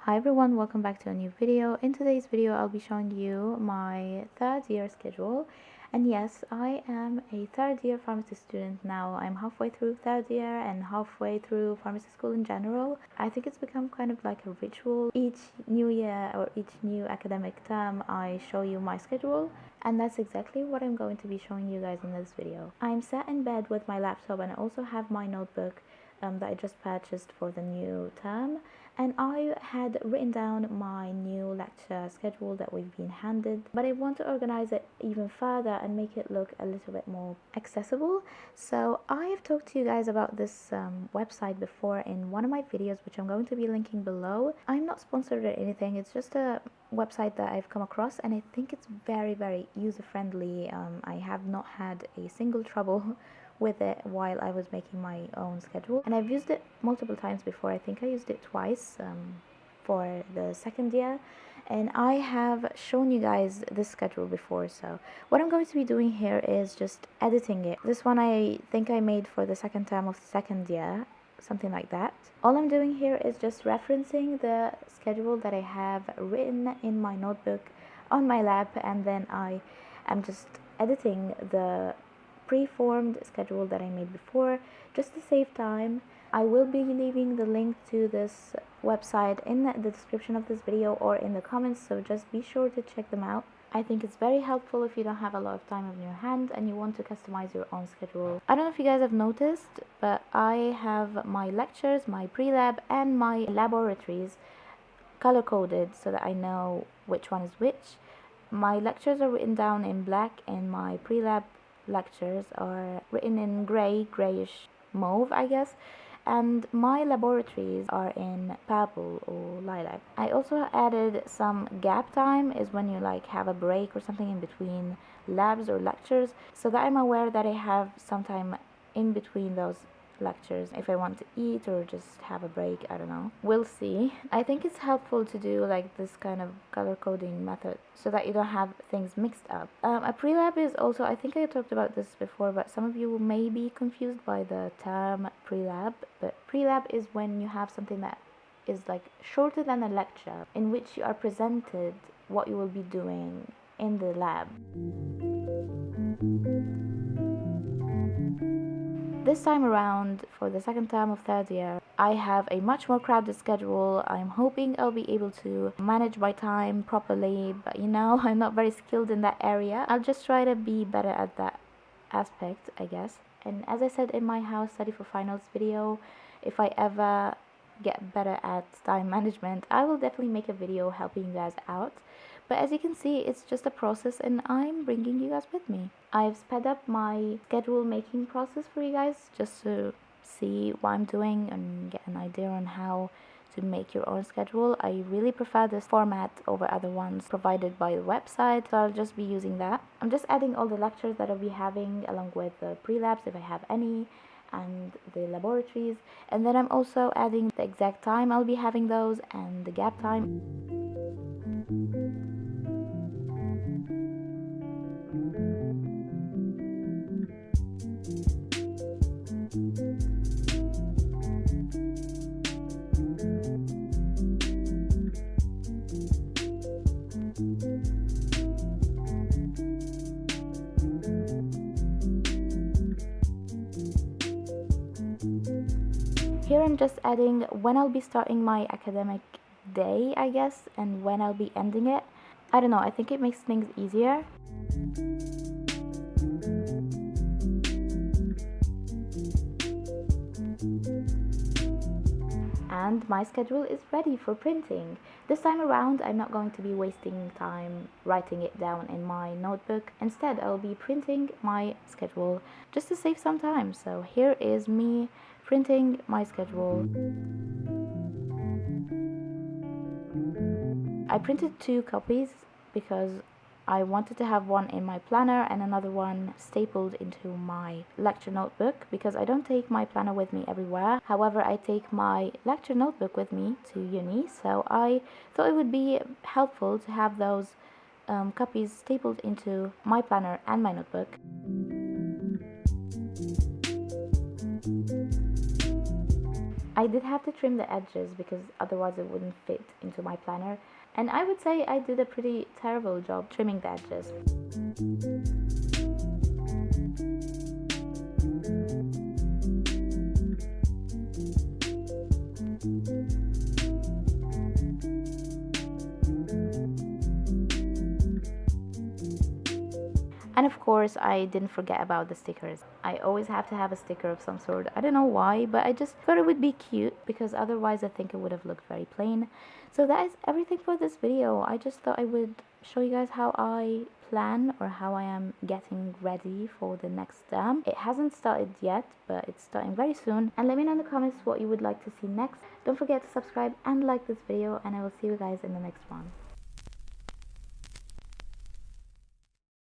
Hi everyone, welcome back to a new video. In today's video I'll be showing you my third year schedule, and yes, I am a third year pharmacy student now. I'm halfway through third year and halfway through pharmacy school in general. I think it's become kind of like a ritual. Each new year or each new academic term I show you my schedule, and that's exactly what I'm going to be showing you guys in this video. I'm sat in bed with my laptop and I also have my notebook that I just purchased for the new term, and I had written down my new lecture schedule that we've been handed, but I want to organize it even further and make it look a little bit more accessible. So I have talked to you guys about this website before in one of my videos, which I'm going to be linking below. I'm not sponsored or anything, it's just a website that I've come across, and I think it's very user friendly. I have not had a single trouble with it while I was making my own schedule, and I've used it multiple times before. I think I used it twice for the second year, and I have shown you guys this schedule before. So what I'm going to be doing here is just editing it. This one I think I made for the second term of the second year, something like that. All I'm doing here is just referencing the schedule that I have written in my notebook on my lap, and then I am just editing the pre-formed schedule that I made before just to save time. I will be leaving the link to this website in the description of this video or in the comments, so just be sure to check them out. I think it's very helpful if you don't have a lot of time on your hand and you want to customize your own schedule. I don't know if you guys have noticed, but I have my lectures, my pre-lab, and my laboratories color coded so that I know which one is which. My lectures are written down in black, and my pre-lab lectures are written in grayish mauve, I guess, and my laboratories are in purple or lilac. I also added some gap time, is when you like have a break or something in between labs or lectures, so that I'm aware that I have some time in between those lectures if I want to eat or just have a break. I don't know, we'll see. I think it's helpful to do like this kind of color coding method so that you don't have things mixed up. A pre-lab is also, I think I talked about this before, but some of you may be confused by the term pre-lab. But pre-lab is when you have something that is like shorter than a lecture, in which you are presented what you will be doing in the lab. This time around, for the second term of third year, I have a much more crowded schedule. I'm hoping I'll be able to manage my time properly, but you know, I'm not very skilled in that area. I'll just try to be better at that aspect, I guess. And as I said in my How Study for Finals video, if I ever get better at time management, I will definitely make a video helping you guys out. But as you can see, it's just a process and I'm bringing you guys with me. I've sped up my schedule making process for you guys just to see what I'm doing and get an idea on how to make your own schedule. I really prefer this format over other ones provided by the website, so I'll just be using that. I'm just adding all the lectures that I'll be having along with the pre-labs if I have any, and the laboratories, and then I'm also adding the exact time I'll be having those and the gap time. Here I'm just adding when I'll be starting my academic day, I guess, and when I'll be ending it. I don't know, I think it makes things easier. And my schedule is ready for printing. This time around, I'm not going to be wasting time writing it down in my notebook. Instead, I'll be printing my schedule just to save some time. So here is me printing my schedule. I printed 2 copies because I wanted to have one in my planner and another one stapled into my lecture notebook, because I don't take my planner with me everywhere. However, I take my lecture notebook with me to uni, so I thought it would be helpful to have those copies stapled into my planner and my notebook. I did have to trim the edges because otherwise it wouldn't fit into my planner, and I would say I did a pretty terrible job trimming the edges. And of course, I didn't forget about the stickers. I always have to have a sticker of some sort. I don't know why, but I just thought it would be cute because otherwise I think it would have looked very plain. So that is everything for this video. I just thought I would show you guys how I plan, or how I am getting ready for the next term. It hasn't started yet, but it's starting very soon. And let me know in the comments what you would like to see next. Don't forget to subscribe and like this video, and I will see you guys in the next one.